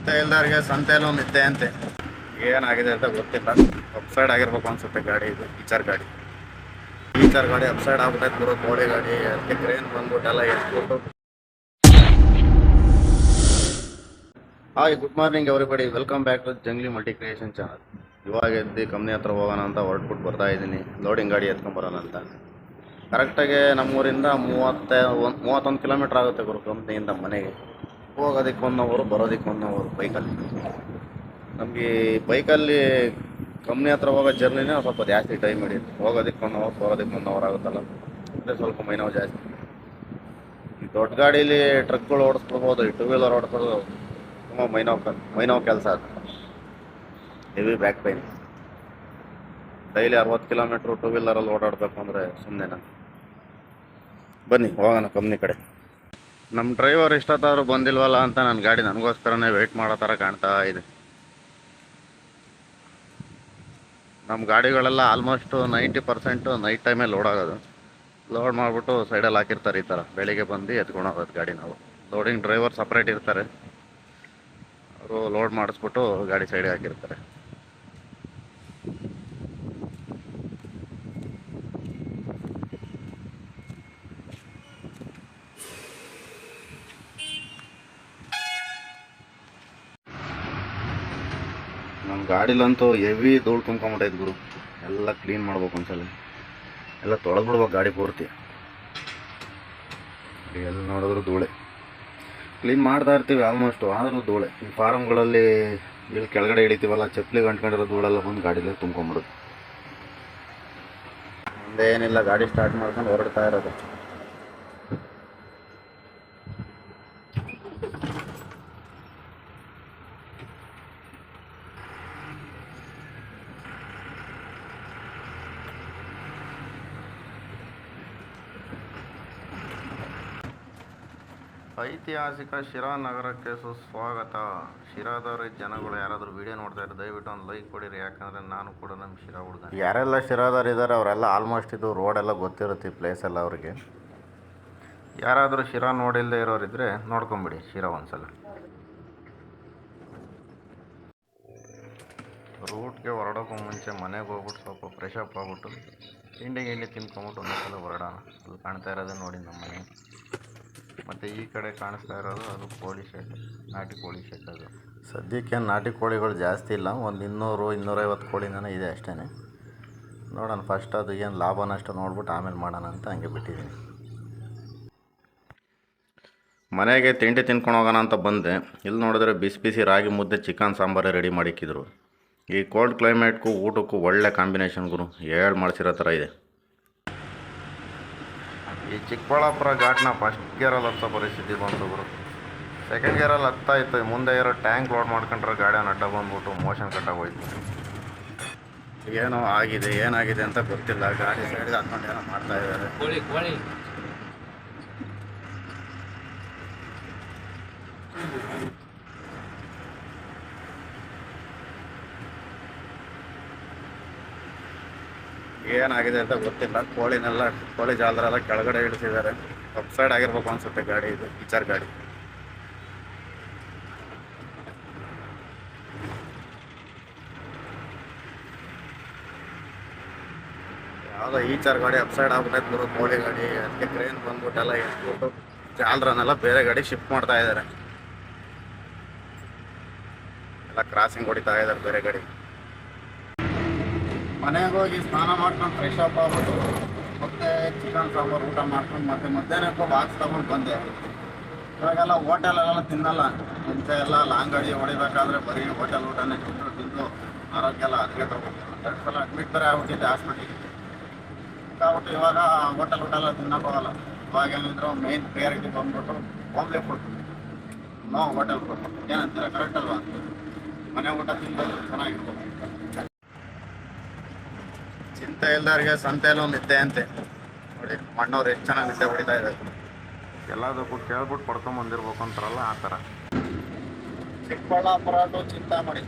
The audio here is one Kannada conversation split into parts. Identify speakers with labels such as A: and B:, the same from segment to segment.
A: ಚಿಂತೆ ಇಲ್ದವ್ರಿಗೆ ಸಂತೆಯಲ್ಲೂ ನಿದ್ದೆ ಅಂತೆ. ಏನಾಗಿದೆ ಅಂತ ಗೊತ್ತಿಲ್ಲ. ಅಪ್ಸೈಡ್ ಆಗಿರ್ಬೇಕು ಅನ್ಸುತ್ತೆ ಗಾಡಿ. ಇದು ಈಚರ್ ಗಾಡಿ ಅಪ್ಸೈಡ್ ಆಗ್ಬಿಟ್ಟೈತೆ ಬರೋ ಕೋಳಿ ಗಾಡಿ. ಅದಕ್ಕೆ ಕ್ರೇನ್ ಬಂದ್ಬಿಟ್ಟೆಲ್ಲ ಎತ್ಬಿಟ್ಟು. Hi, good morning everybody. Welcome back to Jungli multi creation channel. ಇವಾಗ ಎದ್ದು ಕಂಪ್ನಿ ಹತ್ರ ಹೋಗೋಣ ಅಂತ ಹೊರಟ್ಬಿಟ್ಟು ಬರ್ತಾ ಇದ್ದೀನಿ. ಲೋಡಿಂಗ್ ಗಾಡಿ ಎತ್ಕೊಂಬರೋಣ ಅಂತ. ಕರೆಕ್ಟಾಗಿ ನಮ್ಮೂರಿಂದ 31 ಕಿಲೋಮೀಟ್ರ್ ಆಗುತ್ತೆ ಗುರು ಕಂಪ್ನಿಯಿಂದ ಮನೆಗೆ. ಹೋಗೋದಕ್ಕೆ 1 ಅವರ್, ಬರೋದಕ್ಕೆ 1 ಅವರ್ ಬೈಕಲ್ಲಿ. ನಮಗೆ ಬೈಕಲ್ಲಿ ಕಂಪ್ನಿ ಹತ್ರ ಹೋಗೋ ಜರ್ನಿನೇ ಸ್ವಲ್ಪ ಜಾಸ್ತಿ ಟೈಮ್ ಹಿಡಿಯುತ್ತೆ. ಹೋಗೋದಕ್ಕೆ 1 ಅವರ್, ಬರೋದಕ್ಕೆ 1 ಅವರ್ ಆಗುತ್ತಲ್ಲ, ಅಂದರೆ ಸ್ವಲ್ಪ ಮೈನೋವು ಜಾಸ್ತಿ. ಈ ದೊಡ್ಡ ಗಾಡೀಲಿ ಟ್ರಕ್ಗಳು ಓಡಿಸ್ಬಿಡ್ಬೋದು, ಈ 2 ವೀಲರ್ ಓಡಿಸೋದು ತುಂಬ ಮೈನೋವು ಕೆಲಸ. ಅದು heavy back pain. Daily 60 kilometre 2 ವೀಲರಲ್ಲಿ ಓಡಾಡಬೇಕು ಅಂದರೆ ಸುಮ್ಮನೆ. ಬನ್ನಿ ಹೋಗೋಣ ಕಂಪ್ನಿ ಕಡೆ. ನಮ್ಮ ಡ್ರೈವರ್ ಇಷ್ಟೊತ್ತಾದರೂ ಬಂದಿಲ್ವಲ್ಲ ಅಂತ ನನ್ನ ಗಾಡಿ ನನಗೋಸ್ಕರನೇ ವೆಯ್ಟ್ ಮಾಡೋ ಥರ ಕಾಣ್ತಾ ಇದೆ. ನಮ್ಮ ಗಾಡಿಗಳೆಲ್ಲ ಆಲ್ಮೋಸ್ಟ್ 90% ನೈಟ್ ಟೈಮೇ ಲೋಡ್ ಆಗೋದು. ಲೋಡ್ ಮಾಡಿಬಿಟ್ಟು ಸೈಡಲ್ಲಿ ಹಾಕಿರ್ತಾರೆ. ಈ ಥರ ಬೆಳಿಗ್ಗೆ ಬಂದು ಎತ್ಕೊಂಡು ಹೋಗೋದು ಗಾಡಿ ನಾವು. ಲೋಡಿಂಗ್ ಡ್ರೈವರ್ ಸಪ್ರೇಟ್ ಇರ್ತಾರೆ, ಅವರು ಲೋಡ್ ಮಾಡಿಸ್ಬಿಟ್ಟು ಗಾಡಿ ಸೈಡಿಗೆ ಹಾಕಿರ್ತಾರೆ. ನಮ್ಮ ಗಾಡಿಲಂತೂ ಹೆವಿ ಧೂಳು ತುಂಬ್ಕೊಂಬಿಟ್ಟೈತೆ ಗುರು. ಎಲ್ಲ ಕ್ಲೀನ್ ಮಾಡ್ಬೇಕು ಒಂದ್ಸಲ. ಎಲ್ಲ ತೊಳೆದ್ಬಿಡ್ಬೇಕು ಗಾಡಿ ಪೂರ್ತಿ. ಎಲ್ಲಿ ನೋಡಿದ್ರು ಧೂಳೆ. ಕ್ಲೀನ್ ಮಾಡ್ತಾ ಇರ್ತೀವಿ ಆಲ್ಮೋಸ್ಟು, ಆದರೂ ಧೂಳೆ. ಈ ಫಾರಮ್ಗಳಲ್ಲಿ ಇಲ್ಲಿ ಕೆಳಗಡೆ ಹಿಡಿತೀವಲ್ಲ, ಚಪ್ಪಲಿಗೆ ಅಂಟ್ಕೊಂಡಿರೋ ಧೂಳೆಲ್ಲ ಬಂದು ಗಾಡಿಲೇ ತುಂಬ್ಕೊಂಬಿಡೋದು. ಮುಂದೆ ಏನಿಲ್ಲ, ಗಾಡಿ ಸ್ಟಾರ್ಟ್ ಮಾಡ್ಕೊಂಡು ಹೊರಡ್ತಾ ಇರೋದು. ಐತಿಹಾಸಿಕ ಶಿರಾ ನಗರಕ್ಕೆ ಸುಸ್ವಾಗತ. ಶಿರಾದವ್ರ ಜನಗಳು ಯಾರಾದರೂ ವಿಡಿಯೋ ನೋಡ್ತಾ ಇದ್ದಾರೆ, ದಯವಿಟ್ಟು ಒಂದು ಲೈಕ್ ಕೊಡಿರಿ. ಯಾಕಂದರೆ ನಾನು ಕೂಡ ನಮ್ಮ ಶಿರಾ ಹುಡುಗ. ಯಾರೆಲ್ಲ ಶಿರಾದವ್ರು ಇದ್ದಾರೆ ಅವರೆಲ್ಲ ಆಲ್ಮೋಸ್ಟ್ ಇದು ರೋಡೆಲ್ಲ ಗೊತ್ತಿರುತ್ತೆ, ಈ ಪ್ಲೇಸ್ ಎಲ್ಲ ಅವ್ರಿಗೆ. ಯಾರಾದರೂ ಶಿರಾ ನೋಡಿಲ್ಲದೆ ಇರೋರಿದ್ದರೆ ನೋಡ್ಕೊಂಬಿಡಿ ಶಿರಾ ಒಂದ್ಸಲ. ರೂಟ್ಗೆ ಹೊರಡೋಕ್ಕೂ ಮುಂಚೆ ಮನೆಗೆ ಹೋಗ್ಬಿಟ್ಟು ಸ್ವಲ್ಪ ಫ್ರೆಶ್ ಅಪ್ ಆಗ್ಬಿಟ್ಟು ತಿಂಡಿ ತಿನ್ಕೊಂಬಿಟ್ಟು ಒಂದೊಂದ್ಸಲ ಹೊರಡೋಣ. ಅಲ್ಲಿ ಕಾಣ್ತಾ ಇರೋದೇ ನೋಡಿ ನಮ್ಮ ಮನೆ. ಮತ್ತು ಈ ಕಡೆ ಕಾಣಿಸ್ತಾ ಇರೋದು ಅದು ಕೋಳಿ ಶೆಡ್, ನಾಟಿ ಕೋಳಿ ಶೆಡ್. ಅದು ಸದ್ಯಕ್ಕೆ ನಾಟಿ ಕೋಳಿಗಳು ಜಾಸ್ತಿ ಇಲ್ಲ, ಒಂದು 200-250 ಕೋಳಿನೇ ಇದೆ ಅಷ್ಟೇ. ನೋಡೋಣ ಫಸ್ಟ್ ಅದು ಏನು ಲಾಭನಷ್ಟು ನೋಡ್ಬಿಟ್ಟು ಆಮೇಲೆ ಮಾಡೋಣ ಅಂತ ಹಂಗೆ ಬಿಟ್ಟಿದ್ದೀನಿ. ಮನೆಗೆ ತಿಂಡಿ ತಿನ್ಕೊಂಡು ಹೋಗೋಣ ಅಂತ ಬಂದೆ. ಇಲ್ಲಿ ನೋಡಿದ್ರೆ ಬಿಸಿ ಬಿಸಿ ರಾಗಿ ಮುದ್ದೆ ಚಿಕನ್ ಸಾಂಬಾರೇ ರೆಡಿ ಮಾಡಿಕ್ಕಿದ್ರು. ಈ ಕೋಲ್ಡ್ ಕ್ಲೈಮೇಟ್ಗೂ ಊಟಕ್ಕೂ ಒಳ್ಳೆ ಕಾಂಬಿನೇಷನ್ ಗುರು, ಮಾಡಿಸಿರೋ ಥರ ಇದೆ. ಈ ಚಿಕ್ಕಬಳ್ಳಾಪುರ ಘಾಟ್ನ ಫಸ್ಟ್ ಗೇರಲ್ಲಿ ಹತ್ತೋ ಪರಿಸ್ಥಿತಿ ಬಂತು ಗುರು. ಸೆಕೆಂಡ್ ಗೇರಲ್ಲಿ ಹತ್ತಾ ಇತ್ತು. ಮುಂದೆ ಇರೋ ಟ್ಯಾಂಕ್ ಲೋಡ್ ಮಾಡ್ಕೊಂಡ್ರೆ ಗಾಡಿ ಅಡ್ಡ ಬಂದ್ಬಿಟ್ಟು ಮೋಷನ್ ಕಟ್ಟಾಗೋಯ್ತು. ಏನೋ ಆಗಿದೆ, ಏನಾಗಿದೆ ಅಂತ ಗೊತ್ತಿಲ್ಲ. ಗಾಡಿ ಸೈಡ್ಗೆ ಹಾಕೊಂಡು ಏನೋ ಮಾಡ್ತಾ ಇದ್ದಾರೆ. ಏನಾಗಿದೆ ಅಂತ ಗೊತ್ತಿಲ್ಲ. ಕೋಳಿ ಜಾಲರೆಲ್ಲ ಕೆಳಗಡೆ ಇಳಿಸಿದ್ದಾರೆ. ಅಪ್ಸೈಡ್ ಆಗಿರ್ಬೇಕು ಅನ್ಸುತ್ತೆ ಗಾಡಿ. ಇದು ಈಚರ್ ಗಾಡಿ. ಯಾವುದೋ ಈಚರ್ ಗಾಡಿ ಅಪ್ಸೈಡ್ ಆಗ್ಬಿಟ್ಟೈತೆ ಬರೋ ಕೋಳಿ ಗಾಡಿ. ಅದಕ್ಕೆ ಕ್ರೇನ್ ಬಂದ್ಬಿಟ್ಟೆಲ್ಲ ಎತ್ಬಿಟ್ಟು ಜಾಲರನ್ನೆಲ್ಲ ಬೇರೆ ಗಾಡಿ ಶಿಫ್ಟ್ ಮಾಡ್ತಾ ಇದ್ದಾರೆ. ಎಲ್ಲ ಕ್ರಾಸಿಂಗ್ ಹೊಡಿತಾ ಇದ್ದಾರೆ ಬೇರೆ ಗಾಡಿ. ಮನೆಗೆ ಹೋಗಿ ಸ್ನಾನ ಮಾಡ್ಕೊಂಡು ಫ್ರೆಶ್ ಅಪ್ ಆಗ್ಬಿಟ್ಟು ಮತ್ತೆ ಚಿಕನ್ ಸಾಂಬಾರು ಊಟ ಮಾಡ್ಕೊಂಡು ಮತ್ತೆ ಮಧ್ಯಾಹ್ನಕ್ಕೂ ಬಾಕ್ಸ್ ತಗೊಂಡು ಬಂದೆ. ಇವಾಗೆಲ್ಲ ಹೋಟೆಲೆಲ್ಲ ತಿನ್ನಲ್ಲ. ಮುಂಚೆ ಎಲ್ಲ ಲಾಂಗ್ ಗಾಡಿ ಹೊಡಿಬೇಕಾದ್ರೆ ಬರೀ ಹೋಟೆಲ್ ಊಟನೇ ತಿಂದು ಆರೋಗ್ಯ ಎಲ್ಲ ಹದಗೆಟ್ಟೋಗ್ಬಿಟ್ಟು 2 ಸಲ ಅಡ್ಮಿಟ್ ಬೇರೆ ಆಗ್ಬಿಟ್ಟಿದ್ದೆ ಹಾಸ್ಪಿಟ್ಲಿಗೆ. ಆಗ್ಬಿಟ್ಟು ಇವಾಗ ಹೋಟೆಲ್ ಊಟ ಎಲ್ಲ ತಿನ್ನೋಕ್ಕೋಗಲ್ಲ. ಇವಾಗ ಏನಿದ್ರು ಮೇನ್ ಪ್ರಿಯಾರಿಟಿ ಬಂದ್ಬಿಟ್ಟು homely food, no hotel food. ಏನಂತೀರ, ಕರೆಕ್ಟ್ ಅಲ್ವಾ? ಮನೆ ಊಟ ತಿನ್ನೋದು ಚೆನ್ನಾಗಿರ್ಬೋದು. ಚಿಂತೆ ಇಲ್ದವ್ರಿಗೆ ಸಂತೆಯಲ್ಲೂ ನಿದ್ದೆ ಅಂತೆ. ನೋಡಿ ಮಣ್ಣವ್ರು ಎಷ್ಟು ಚೆನ್ನಾಗಿ ನಿದ್ದೆ ಹೊಡಿತಾ ಇದ್ದಾರೆ. ಎಲ್ಲದಕ್ಕೂ ಕೇಳ್ಬಿಟ್ಟು ಪಡ್ಕೊಂಬಂದಿರ್ಬೇಕು ಅಂತಾರಲ್ಲ, ಆ ಥರ. ಚಿಕ್ಕಬಳ್ಳಾಪುರ ಟು ಚಿಂತಾಮಣಿ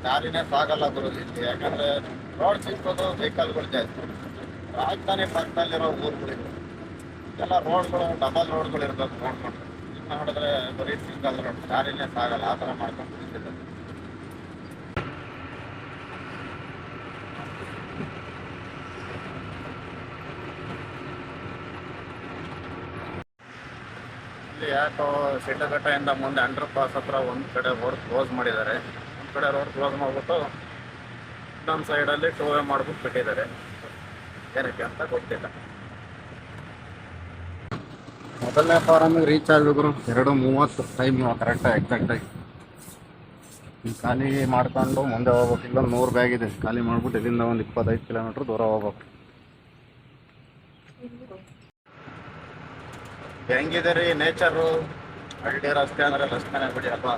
A: ದಾರಿನೇ ಸಾಗಲ್ಲ ಬರೋದು ಇಲ್ಲಿ. ಯಾಕಂದರೆ ರೋಡ್ ಸಿಕ್ಕೋದು ವೆಹಿಕಲ್ಗಳು ಜಾಸ್ತಿ. ರಾಜಧಾನಿ ಪಕ್ಕದಲ್ಲಿರೋ ಊರುಗಳಿವೆ ಎಲ್ಲ ರೋಡ್ಗಳು ಡಬಲ್ ರೋಡ್ಗಳು ಇರಬೇಕು ನೋಡ್ಕೊಂಡು. ನೋಡಿದ್ರೆ ಬರೀ ಸಿಂಗಲ್ ರೋಡ್, ದಾರಿನೇ ಸಾಗಲ್ಲ, ಆ ಥರ ಮಾಡ್ಕೊಂಡು ಕುಡಿತಿದ್ದಾರೆ. ಇಲ್ಲಿ ಯಾಕೋ ಶಿಡ್ಲಘಟ್ಟೆಯಿಂದ ಮುಂದೆ ಅಂಡರ್ ಪಾಸ್ ಹತ್ರ ಒಂದು ಕಡೆ ರೋಡ್ ಕ್ಲೋಸ್ ಮಾಡಿದ್ದಾರೆ. ಒಂದು ಕಡೆ ರೋಡ್ ಕ್ಲೋಸ್ ಮಾಡಿಬಿಟ್ಟು ಇನ್ನೊಂದು ಸೈಡಲ್ಲಿ ಟೂ ವೇ ಮಾಡ್ಬಿಟ್ಟು ಬಿಟ್ಟಿದ್ದಾರೆ. ಏನಕ್ಕೆ ಅಂತ ಗೊತ್ತಿಲ್ಲ. ಮೊದಲನೇ ಫಾರಮ್ಗೆ ರೀಚ್ ಆಗಬೇಕು 2:30 ಟೈಮ್ ಕರೆಕ್ಟಾಗಿ ಎಕ್ಸಾಕ್ಟಾಗಿ. ಖಾಲಿ ಮಾಡ್ಕೊಂಡು ಮುಂದೆ ಹೋಗ್ಬೇಕು. ಇಲ್ಲೊಂದು 100 ಬ್ಯಾಗ್ ಇದೆ, ಖಾಲಿ ಮಾಡ್ಬಿಟ್ಟು ಇಲ್ಲಿಂದ ಒಂದು 25 ಕಿಲೋಮೀಟ್ರ್ ದೂರ ಹೋಗ್ಬೇಕು. ಹೆಂಗಿದೆ ರೀ ನೇಚರು? ಹಳ್ಳಿ ರಸ್ತೆ ಅಂದರೆ ರಸ್ತೆನೇ ಬಿಡಿ ಅಲ್ವಾ,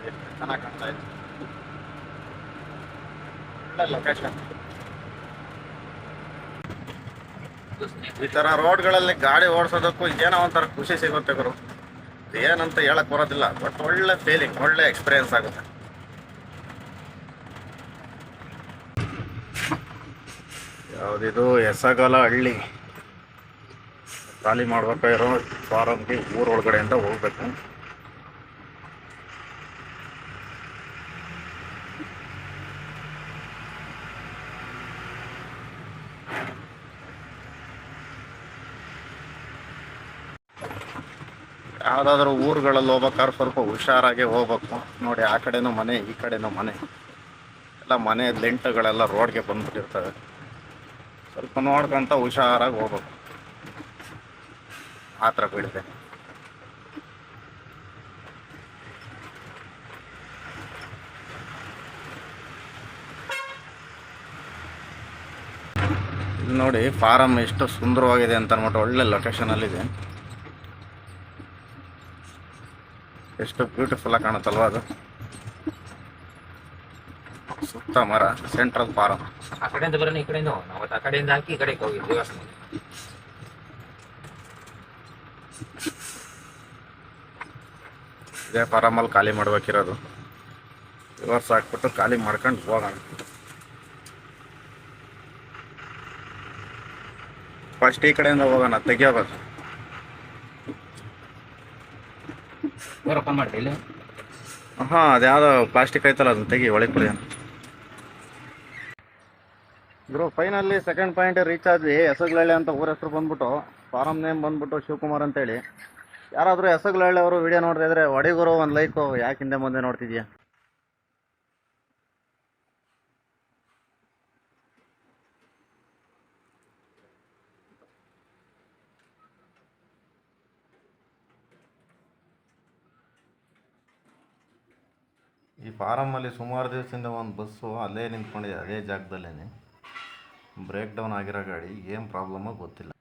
A: ಎಷ್ಟು ಚೆನ್ನಾಗಿ ಕಾಣ್ತಾ ಇದೆ. ಒಳ್ಳೆ ಲೊಕೇಶನ್. ಈ ಥರ ರೋಡ್ಗಳಲ್ಲಿ ಗಾಡಿ ಓಡಿಸೋದಕ್ಕೂ ಏನೋ ಒಂಥರ ಖುಷಿ ಸಿಗುತ್ತೆ ಗುರು. ಏನಂತ ಹೇಳಕ್ ಬರೋದಿಲ್ಲ, ಬಟ್ ಒಳ್ಳೆ ಫೀಲಿಂಗ್, ಒಳ್ಳೆ ಎಕ್ಸ್ಪೀರಿಯನ್ಸ್ ಆಗುತ್ತೆ. ಯಾವುದಿದು ಹೆಸಗಲ ಹಳ್ಳಿ. ಖಾಲಿ ಮಾಡ್ಬೇಕಾಗಿರೋ ಫಾರಮ್ಗೆ ಊರೊಳಗಡೆಯಿಂದ ಹೋಗ್ಬೇಕು. ಯಾವುದಾದ್ರೂ ಊರುಗಳಲ್ಲಿ ಹೋಗ್ಬೇಕಾದ್ರೆ ಸ್ವಲ್ಪ ಹುಷಾರಾಗಿ ಹೋಗ್ಬೇಕು. ನೋಡಿ, ಆ ಕಡೆನೂ ಮನೆ, ಈ ಕಡೆನೂ ಮನೆ, ಎಲ್ಲ ಮನೆ ಲೆಂಟುಗಳೆಲ್ಲ ರೋಡ್ಗೆ ಬಂದ್ಬಿಟ್ಟಿರ್ತವೆ. ಸ್ವಲ್ಪ ನೋಡ್ಕೊಂತ ಹುಷಾರಾಗಿ ಹೋಗ್ಬೇಕು. ಆ ಥರ ಬೀಳಿದೆ. ಇಲ್ಲಿ ನೋಡಿ ಫಾರಮ್ ಎಷ್ಟು ಸುಂದರವಾಗಿದೆ ಅಂತ ಅಂದ್ಬಿಟ್ಟು, ಒಳ್ಳೆ ಲೊಕೇಶನಲ್ಲಿದೆ. ಎಷ್ಟು ಬ್ಯೂಟಿಫುಲ್ ಆಗಿ ಕಾಣುತ್ತಲ್ವ ಅದು. ಸುತ್ತ ಮರ, ಸೆಂಟ್ರಲ್ ಫಾರಮ್.
B: ಆ ಕಡೆಯಿಂದ ಬರೋಣ, ಈ ಕಡೆಯಿಂದ ನಾವು ಆ ಕಡೆಯಿಂದ ಹಾಕಿ ಈ ಕಡೆಗೆ ಹೋಗಿ ರಿವರ್ಸ್.
A: ಇದೇ ಫಾರಮಲ್ಲಿ ಖಾಲಿ ಮಾಡ್ಬೇಕಿರೋದು. ರಿವರ್ಸ್ ಹಾಕ್ಬಿಟ್ಟು ಖಾಲಿ ಮಾಡ್ಕೊಂಡು ಹೋಗೋಣ. ಫಸ್ಟ್ ಈ ಕಡೆಯಿಂದ ಹೋಗೋಣ, ತೆಗಿಯೋದು.
B: ಓಪನ್ ಮಾಡಿ ಇಲ್ಲಿ.
A: ಹಾಂ, ಅದ್ಯಾವುದೋ ಪ್ಲಾಸ್ಟಿಕ್ ಐತಲ್ಲ, ಅದನ್ನ ತೆಗಿ, ಒಳಗೆ ಕೊಡಿ. ಇದ್ರು ಫೈನಲ್ಲಿ ಸೆಕೆಂಡ್ ಪಾಯಿಂಟ್ ರೀಚ್ ಆದ್ವಿ. ಹೆಸಗ್ಲಹಳ್ಳಿ ಅಂತ ಊರ ಹೆಸರು ಬಂದ್ಬಿಟ್ಟು, ಫಾರಮ್ ನೇಮ್ ಬಂದ್ಬಿಟ್ಟು ಶಿವಕುಮಾರ್ ಅಂತೇಳಿ. ಯಾರಾದರೂ ಹೆಸಗ್ಲಹಳ್ಳಿ ಅವರು ವಿಡಿಯೋ ನೋಡ್ತಾ ಇದ್ರೆ ಹೊಡಿಗುರು ಒಂದು ಲೈಕು. ಯಾಕೆ ಹಿಂದೆ ಮುಂದೆ ನೋಡ್ತಿದ್ಯಾ? ಈ ಫಾರಮಲ್ಲಿ ಸುಮಾರು ದಿವಸದಿಂದ ಒಂದು ಬಸ್ಸು ಅಲ್ಲೇ ನಿಂತ್ಕೊಂಡಿದೆ, ಅದೇ ಜಾಗದಲ್ಲೇ. ಬ್ರೇಕ್ ಡೌನ್ ಆಗಿರೋ ಗಾಡಿ, ಏನು ಪ್ರಾಬ್ಲಮ್ಮೋ ಗೊತ್ತಿಲ್ಲ.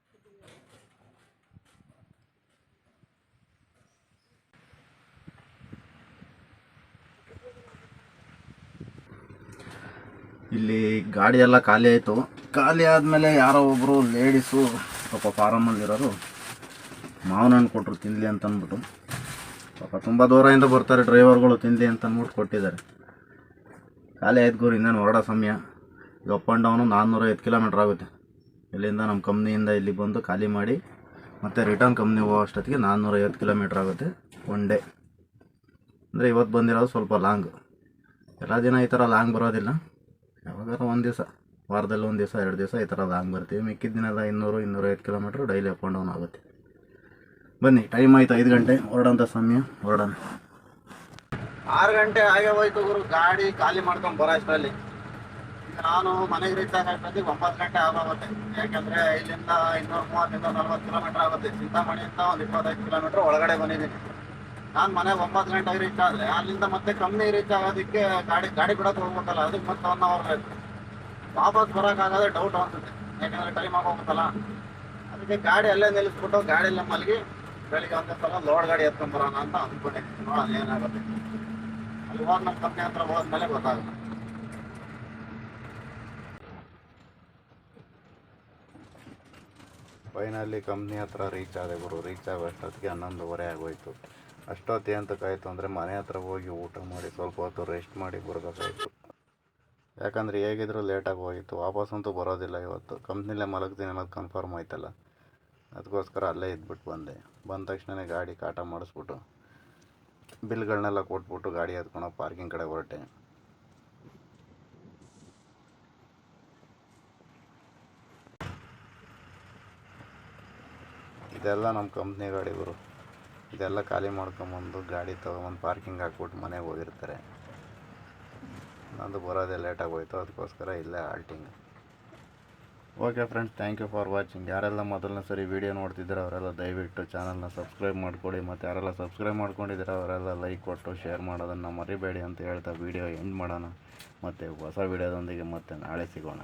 A: ಇಲ್ಲಿ ಗಾಡಿ ಎಲ್ಲ ಖಾಲಿ ಆಯಿತು. ಖಾಲಿ ಆದಮೇಲೆ ಯಾರೋ ಒಬ್ಬರು ಲೇಡೀಸು ಪಾಪ ಫಾರಮಲ್ಲಿರೋರು ಮಾವಿನ ಹಣ್ಣು ಕೊಟ್ಟರು ತಿನ್ನಲಿ ಅಂತ ಅಂದ್ಬಿಟ್ಟು. ಪಾಪ ತುಂಬ ದೂರದಿಂದ ಬರ್ತಾರೆ ಡ್ರೈವರ್ಗಳು, ತಿನ್ನಲಿ ಅಂತ ಅಂದ್ಬಿಟ್ಟು ಕೊಟ್ಟಿದ್ದಾರೆ. ಖಾಲಿ ಆಯ್ತು ಗುರು, ಇನ್ನೇನು ಹೊರಡೋ ಸಮಯ. ಈಗ ಅಪ್ ಆ್ಯಂಡ್ ಡೌನು 405 ಕಿಲೋಮೀಟ್ರ್ ಆಗುತ್ತೆ. ಇಲ್ಲಿಂದ ನಮ್ಮ ಕಂಪ್ನಿಯಿಂದ ಇಲ್ಲಿ ಬಂದು ಖಾಲಿ ಮಾಡಿ ಮತ್ತು ರಿಟರ್ನ್ ಕಂಪ್ನಿ ಹೋಗೋ ಅಷ್ಟೊತ್ತಿಗೆ 450 ಕಿಲೋಮೀಟ್ರ್ ಆಗುತ್ತೆ ಒನ್ ಡೇ. ಅಂದರೆ ಇವತ್ತು ಬಂದಿರೋದು ಸ್ವಲ್ಪ ಲಾಂಗ್. ಎಲ್ಲ ದಿನ ಈ ಥರ ಲಾಂಗ್ ಬರೋದಿಲ್ಲ, ಯಾವಾಗಾರ ಒಂದು ದಿವಸ, ವಾರದಲ್ಲಿ ಒಂದು ದಿವಸ 2 ದಿವಸ ಈ ಥರ ಲಾಂಗ್ ಬರ್ತೀವಿ. ಮಿಕ್ಕಿದ ದಿನದ 200-205 kilometre daily up and down ಆಗುತ್ತೆ. ಬನ್ನಿ, ಟೈಮ್ ಆಯಿತು 5 ಗಂಟೆ, ಹೊರಡೋಂಥ ಸಮಯ, ಹೊರಡೋಣ. 6 ಗಂಟೆ ಆಗೇ ಹೋಯ್ತು ಗುರು, ಗಾಡಿ ಖಾಲಿ ಮಾಡ್ಕೊಂಡು ಬರೋ ಅಷ್ಟರಲ್ಲಿ. ಈಗ ನಾನು ಮನೆಗೆ ರೀಚ್ ಆಗೋಷ್ಟೊತ್ತಿಗೆ 9 ಗಂಟೆ ಆಗೋಗುತ್ತೆ. ಯಾಕೆಂದರೆ ಇಲ್ಲಿಂದ 230-240 ಕಿಲೋಮೀಟ್ರ್ ಆಗುತ್ತೆ. ಚಿಂತಾಮಣಿಯಿಂದ ಒಂದು 25 ಕಿಲೋಮೀಟ್ರ್ ಒಳಗಡೆ ಬಂದಿದ್ದೀನಿ. ನಾನು ಮನೆಗೆ 9 ಗಂಟೆಗೆ ರೀಚ್ ಆದರೆ ಅಲ್ಲಿಂದ ಮತ್ತೆ ಕಂಪ್ನಿ ರೀಚ್ ಆಗೋದಕ್ಕೆ ಗಾಡಿ ಬಿಡೋಕೆ ಹೋಗ್ಬೇಕಲ್ಲ, ಅದಕ್ಕೆ ಮತ್ತೆ 1 ಅವರ್ ಬೇಕು. ವಾಪಸ್ ಬರೋಕ್ಕಾಗೋದೇ ಡೌಟ್ ಅನ್ಸುತ್ತೆ, ಯಾಕಂದರೆ ಟೈಮ್ ಆಗೋಗುತ್ತಲ್ಲ. ಅದಕ್ಕೆ ಗಾಡಿ ಅಲ್ಲೇ ನಿಲ್ಲಿಸ್ಬಿಟ್ಟು ಗಾಡಿಯಲ್ಲ ಮಲಗಿ ಬೆಳಿಗ್ಗೆ ಒಂದೇ ಸಲ ಲೋಡ್ ಗಾಡಿ ಎತ್ಕೊಂಡ್ಬರೋಣ ಅಂತ ಅಂದ್ಕೊಂಡಿದ್ದೀನಿ. ನೋಡೋಣ ಏನಾಗುತ್ತೆ. ಅಲ್ಲಿ ಹೋಗಿ ನಮ್ಮ ಕಂಪ್ನಿ ಹತ್ರ ಹೋದ್ಮೇಲೆ ಗೊತ್ತಾಗುತ್ತೆ. ಫೈನಲ್ಲಿ ಕಂಪ್ನಿ ಹತ್ರ ರೀಚ್ ಆದೆ ಗುರು. ರೀಚ್ ಆಗೋ ಅಷ್ಟೊತ್ತಿಗೆ 11:30 ಆಗೋಯ್ತು. ಅಷ್ಟೊತ್ತು ಎಂತಕ್ಕಾಯಿತು ಅಂದರೆ ಮನೆ ಹತ್ರ ಹೋಗಿ ಊಟ ಮಾಡಿ ಸ್ವಲ್ಪ ಹೊತ್ತು ರೆಸ್ಟ್ ಮಾಡಿ ಬರಬೇಕಾಯಿತು. ಯಾಕಂದರೆ ಹೇಗಿದ್ರು ಲೇಟಾಗಿ ಹೋಗಿತ್ತು. ವಾಪಸ್ಸಂತೂ ಬರೋದಿಲ್ಲ ಇವತ್ತು. ಕಂಪ್ನಿಲೇ ಮಲಗ್ತೀನಿ ಅನ್ನೋದು ಕನ್ಫರ್ಮ್ ಆಯ್ತಲ್ಲ, ಅದಕ್ಕೋಸ್ಕರ ಅಲ್ಲೇ ಇದ್ಬಿಟ್ಟು ಬಂದೆ. ಬಂದ ತಕ್ಷಣ ಗಾಡಿ ಕಾಟ ಮಾಡಿಸ್ಬಿಟ್ಟು ಬಿಲ್ಗಳನ್ನೆಲ್ಲ ಕೊಟ್ಬಿಟ್ಟು ಗಾಡಿ ಎತ್ಕೊಂಡು ಪಾರ್ಕಿಂಗ್ ಕಡೆ ಹೊರಟೆ. ಇದೆಲ್ಲ ನಮ್ಮ ಕಂಪ್ನಿ ಗಾಡಿಗಳು. ಇದೆಲ್ಲ ಖಾಲಿ ಮಾಡ್ಕೊಂಬಂದು ಗಾಡಿ ತೊಗೊಂಬಂದು ಪಾರ್ಕಿಂಗ್ ಹಾಕ್ಬಿಟ್ಟು ಮನೆಗೆ ಹೋಗಿರ್ತಾರೆ. ನಂದು ಬರೋದೇ ಲೇಟಾಗಿ ಹೋಯ್ತು, ಅದಕ್ಕೋಸ್ಕರ ಇಲ್ಲೇ ಆಲ್ಟಿಂಗ್. Okay friends, thank you for watching. ಯಾರೆಲ್ಲ ಮೊದಲನೇ ಸರಿ ವೀಡಿಯೋ ನೋಡ್ತಿದ್ದೀರ ಅವರೆಲ್ಲ ದಯವಿಟ್ಟು ಚಾನಲ್ನ ಸಬ್ಸ್ಕ್ರೈಬ್ ಮಾಡ್ಕೊಳ್ಳಿ. ಮತ್ತು ಯಾರೆಲ್ಲ ಸಬ್ಸ್ಕ್ರೈಬ್ ಮಾಡ್ಕೊಂಡಿದ್ದೀರ ಅವರೆಲ್ಲ ಲೈಕ್ ಕೊಟ್ಟು ಶೇರ್ ಮಾಡೋದನ್ನು ಮರಿಬೇಡಿ ಅಂತ ಹೇಳ್ತಾ ವೀಡಿಯೋ ಎಂಡ್ ಮಾಡೋಣ. ಮತ್ತು ಹೊಸ ವೀಡಿಯೋದೊಂದಿಗೆ ಮತ್ತೆ ನಾಳೆ ಸಿಗೋಣ.